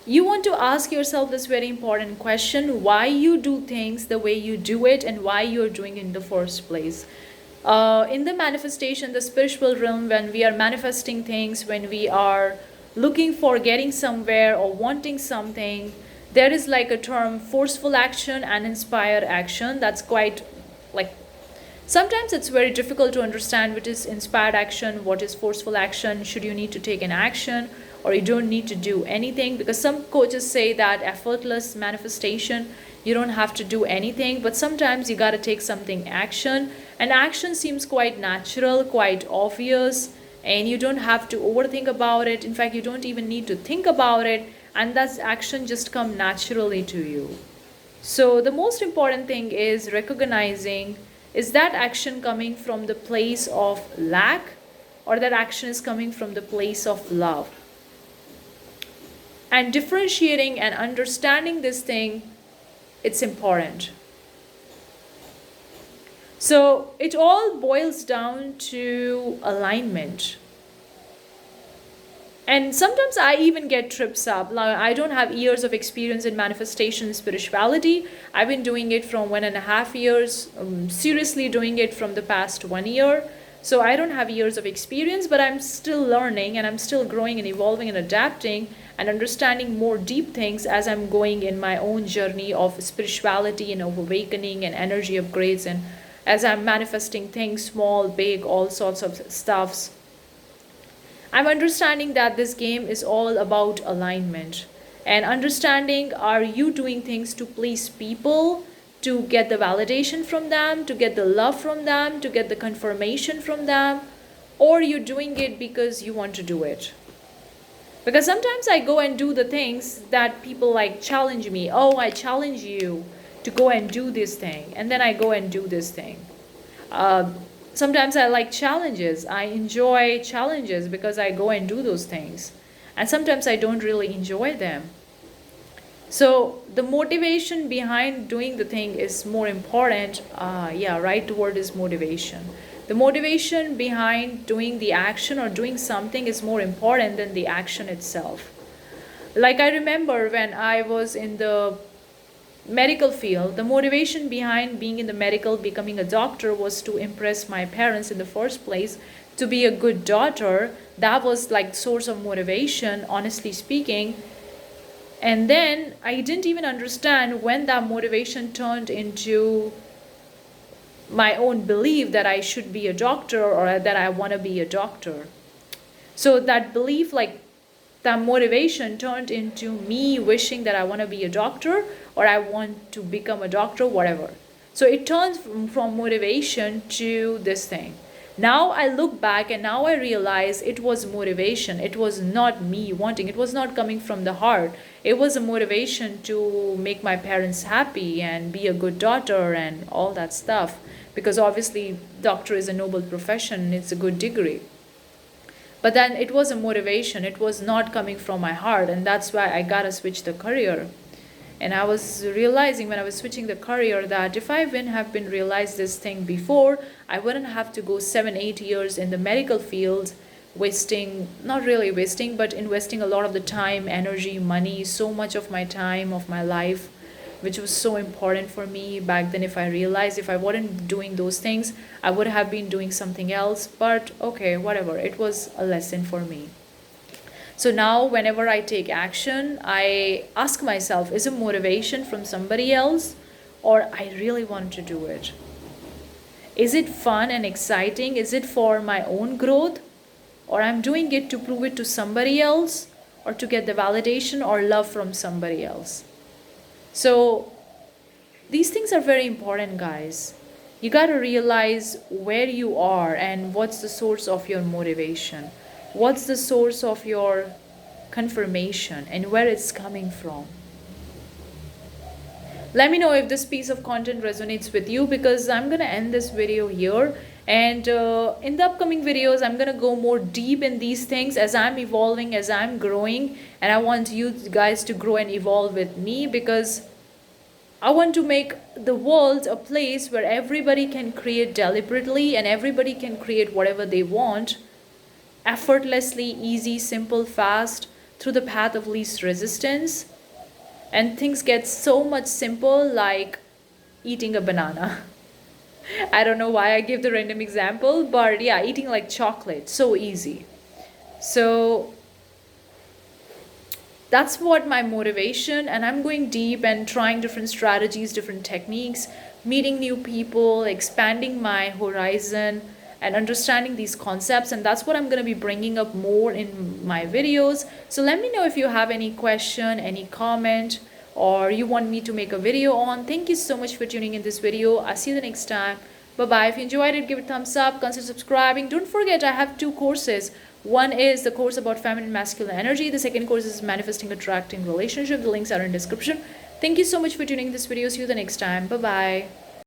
You want to ask yourself this very important question: why you do things the way you do it, and why you're doing it in the first place. In the manifestation, the spiritual realm, when we are manifesting things, when we are looking for getting somewhere or wanting something, there is like a term forceful action and inspired action. That's quite like, sometimes it's very difficult to understand what is inspired action, what is forceful action, should you need to take an action or you don't need to do anything, because some coaches say that effortless manifestation, you don't have to do anything, but sometimes you got to take something action, and action seems quite natural, quite obvious, and you don't have to overthink about it. In fact, you don't even need to think about it, and that action just come naturally to you. So the most important thing is recognizing, is that action coming from the place of lack, or that action is coming from the place of love? And differentiating and understanding this thing, it's important. So it all boils down to alignment. And sometimes I even get trips up. Like, I don't have years of experience in manifestation and spirituality. I've been doing it from 1.5 years, seriously doing it from the past 1 year. So I don't have years of experience, but I'm still learning and I'm still growing and evolving and adapting and understanding more deep things as I'm going in my own journey of spirituality and of awakening and energy upgrades, and as I'm manifesting things, small, big, all sorts of stuffs. I'm understanding that this game is all about alignment and understanding, are you doing things to please people, to get the validation from them, to get the love from them, to get the confirmation from them, or you doing it because you want to do it? Because sometimes I go and do the things that people like challenge me. Oh, I challenge you to go and do this thing, and then I go and do this thing. Sometimes I like challenges. I enjoy challenges because I go and do those things. And sometimes I don't really enjoy them. So the motivation behind doing the thing is more important. Yeah, right word is motivation. The motivation behind doing the action or doing something is more important than the action itself. Like, I remember when I was in the medical field, the motivation behind being in the medical, becoming a doctor, was to impress my parents in the first place, to be a good daughter. That was like source of motivation, honestly speaking. And then I didn't even understand when that motivation turned into my own belief that I should be a doctor or that I want to be a doctor. So that belief, like that motivation, turned into me wishing that I want to be a doctor or I want to become a doctor, whatever. So it turns from motivation to this thing. Now I look back and now I realize it was motivation. It was not me wanting. It was not coming from the heart. It was a motivation to make my parents happy and be a good daughter and all that stuff. Because obviously, doctor is a noble profession. It's a good degree. But then it was a motivation. It was not coming from my heart. And that's why I gotta switch the career. And I was realizing when I was switching the career that if I wouldn't have been realized this thing before, I wouldn't have to go 7-8 years in the medical field, wasting, not really wasting, but investing a lot of the time, energy, money, so much of my time, of my life, which was so important for me back then. If I realized, if I wasn't doing those things, I would have been doing something else. But okay, whatever. It was a lesson for me. So now, whenever I take action, I ask myself, is it motivation from somebody else or I really want to do it? Is it fun and exciting? Is it for my own growth? Or I'm doing it to prove it to somebody else or to get the validation or love from somebody else? So these things are very important, guys. You got to realize where you are and what's the source of your motivation. What's the source of your confirmation and where it's coming from. Let me know if this piece of content resonates with you, because I'm going to end this video here. And in the upcoming videos, I'm going to go more deep in these things as I'm evolving, as I'm growing. And I want you guys to grow and evolve with me, because I want to make the world a place where everybody can create deliberately and everybody can create whatever they want, effortlessly, easy, simple, fast, through the path of least resistance, and things get so much simple, like eating a banana. I don't know why I gave the random example, but yeah, eating like chocolate, so easy. So that's what my motivation, and I'm going deep and trying different strategies, different techniques, meeting new people, expanding my horizon, and understanding these concepts. And that's what I'm going to be bringing up more in my videos. So let me know if you have any question, any comment, or you want me to make a video on. Thank you so much for tuning in this video. I'll see you the next time. Bye bye. If you enjoyed it, give it a thumbs up, consider subscribing. Don't forget, I have 2 courses. One is the course about feminine and masculine energy. The second course is manifesting attracting relationship. The links are in description. Thank you so much for tuning in this video. See you the next time. Bye bye.